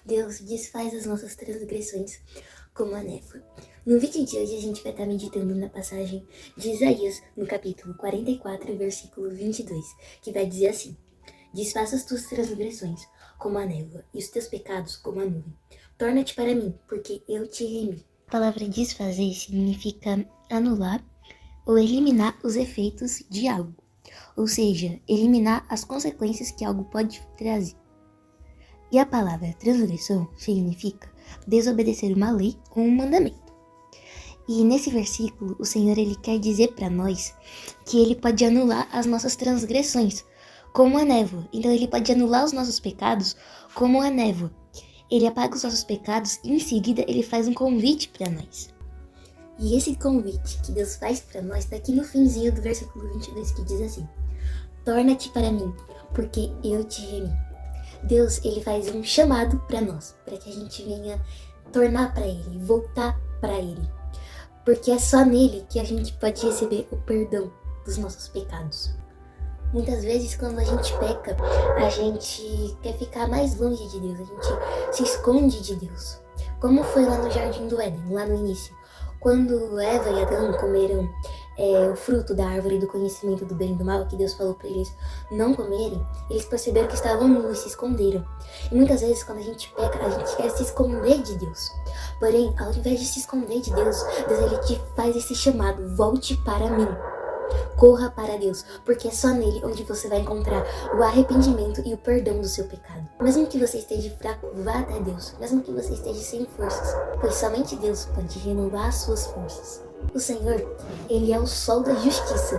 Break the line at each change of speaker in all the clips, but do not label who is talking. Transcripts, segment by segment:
Deus desfaz as nossas transgressões como a névoa. No vídeo de hoje a gente vai estar meditando na passagem de Isaías, no capítulo 44, versículo 22, que vai dizer assim: Desfaça as tuas transgressões como a névoa e os teus pecados como a nuvem. Torna-te para mim, porque eu te remi. A palavra desfazer significa anular ou eliminar os efeitos de algo, ou seja, eliminar as consequências que algo pode trazer. E a palavra transgressão significa desobedecer uma lei ou um mandamento. E nesse versículo, o Senhor ele quer dizer para nós que ele pode anular as nossas transgressões, como a névoa. Então ele pode anular os nossos pecados como a névoa. Ele apaga os nossos pecados e em seguida ele faz um convite para nós. E esse convite que Deus faz para nós está aqui no finzinho do versículo 22, que diz assim: Torna-te para mim, porque eu te remi. Deus ele faz um chamado para nós, para que a gente venha tornar para ele, voltar para ele. Porque é só nele que a gente pode receber o perdão dos nossos pecados. Muitas vezes quando a gente peca, a gente quer ficar mais longe de Deus, a gente se esconde de Deus. Como foi lá no Jardim do Éden, lá no início. Quando Eva e Adão comeram o fruto da árvore do conhecimento do bem e do mal, que Deus falou para eles não comerem, eles perceberam que estavam nus e se esconderam. E muitas vezes quando a gente peca, a gente quer se esconder de Deus. Porém, ao invés de se esconder de Deus, Deus ele te faz esse chamado: volte para mim. Corra para Deus, porque é só nele onde você vai encontrar o arrependimento e o perdão do seu pecado. Mesmo que você esteja fraco, vá até Deus. Mesmo que você esteja sem forças, pois somente Deus pode renovar as suas forças. O Senhor, ele é o sol da justiça.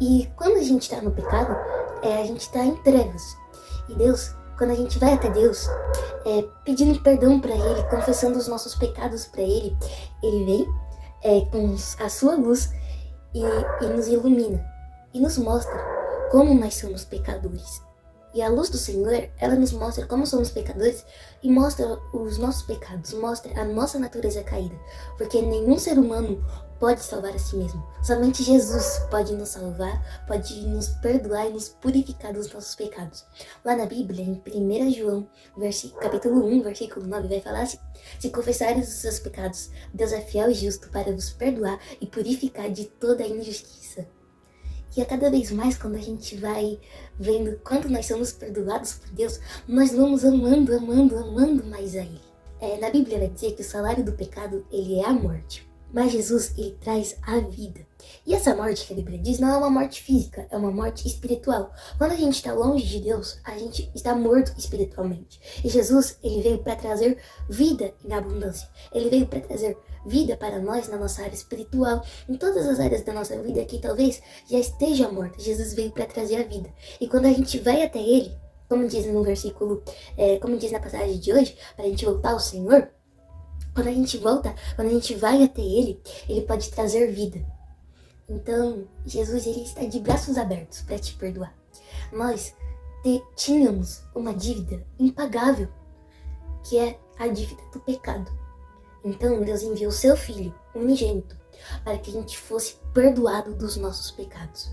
E quando a gente está no pecado, a gente está em trevas. E Deus, quando a gente vai até Deus, pedindo perdão para Ele, confessando os nossos pecados para Ele, Ele vem com a sua luz e nos ilumina, e nos mostra como nós somos pecadores. E a luz do Senhor, ela nos mostra como somos pecadores e mostra os nossos pecados, mostra a nossa natureza caída, porque nenhum ser humano pode salvar a si mesmo. Somente Jesus pode nos salvar, pode nos perdoar e nos purificar dos nossos pecados. Lá na Bíblia, em 1 João, capítulo 1, versículo 9, vai falar assim: Se confessares os seus pecados, Deus é fiel e justo para vos perdoar e purificar de toda a injustiça. E a cada vez mais, quando a gente vai vendo quanto nós somos perdoados por Deus, nós vamos amando, amando, amando mais a Ele. Na Bíblia vai dizer que o salário do pecado, ele é a morte. Mas Jesus, ele traz a vida. E essa morte que a Bíblia diz não é uma morte física, é uma morte espiritual. Quando a gente está longe de Deus, a gente está morto espiritualmente. E Jesus, ele veio para trazer vida em abundância. Ele veio para trazer vida para nós na nossa área espiritual, em todas as áreas da nossa vida que talvez já esteja morta. Jesus veio para trazer a vida. E quando a gente vai até Ele, como diz no versículo, como diz na passagem de hoje, para a gente voltar ao Senhor, quando a gente volta, quando a gente vai até Ele, Ele pode trazer vida. Então, Jesus, ele está de braços abertos para te perdoar. Nós tínhamos uma dívida impagável, que é a dívida do pecado. Então, Deus enviou o seu Filho, unigênito, para que a gente fosse perdoado dos nossos pecados.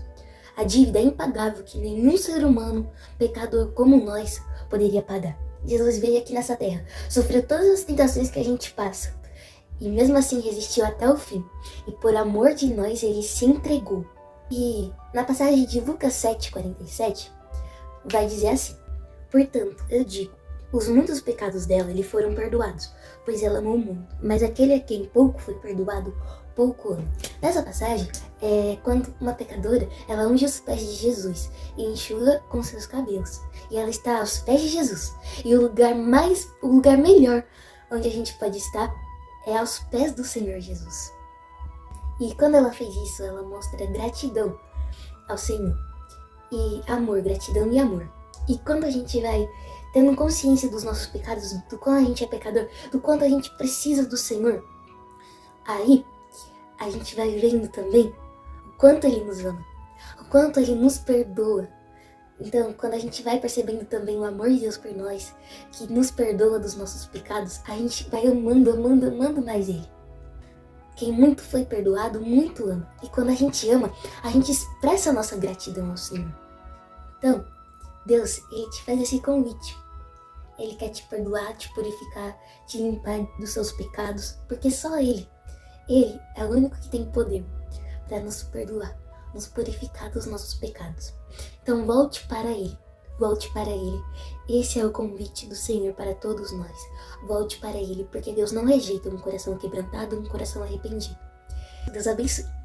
A dívida é impagável que nenhum ser humano, pecador como nós, poderia pagar. Jesus veio aqui nessa terra, sofreu todas as tentações que a gente passa, e mesmo assim resistiu até o fim. E por amor de nós, ele se entregou. E na passagem de Lucas 7,47, vai dizer assim: Portanto, eu digo, os muitos pecados dela lhe foram perdoados, pois ela amou muito. Mas aquele a quem pouco foi perdoado, pouco ama. Nessa passagem, quando uma pecadora, ela unge os pés de Jesus e enxuga com seus cabelos. E ela está aos pés de Jesus. E o lugar melhor onde a gente pode estar é aos pés do Senhor Jesus. E quando ela fez isso, ela mostra gratidão ao Senhor. E amor, gratidão e amor. E quando a gente vai tendo consciência dos nossos pecados, do quanto a gente é pecador, do quanto a gente precisa do Senhor, aí a gente vai vendo também o quanto Ele nos ama, o quanto Ele nos perdoa. Então, quando a gente vai percebendo também o amor de Deus por nós, que nos perdoa dos nossos pecados, a gente vai amando, amando, amando mais Ele. Quem muito foi perdoado, muito ama. E quando a gente ama, a gente expressa a nossa gratidão ao Senhor. Então, Deus, Ele te faz esse convite. Ele quer te perdoar, te purificar, te limpar dos seus pecados, porque só Ele é o único que tem poder para nos perdoar, nos purificar dos nossos pecados. Então volte para Ele. Volte para Ele. Esse é o convite do Senhor para todos nós. Volte para Ele, porque Deus não rejeita um coração quebrantado, um coração arrependido. Deus abençoe.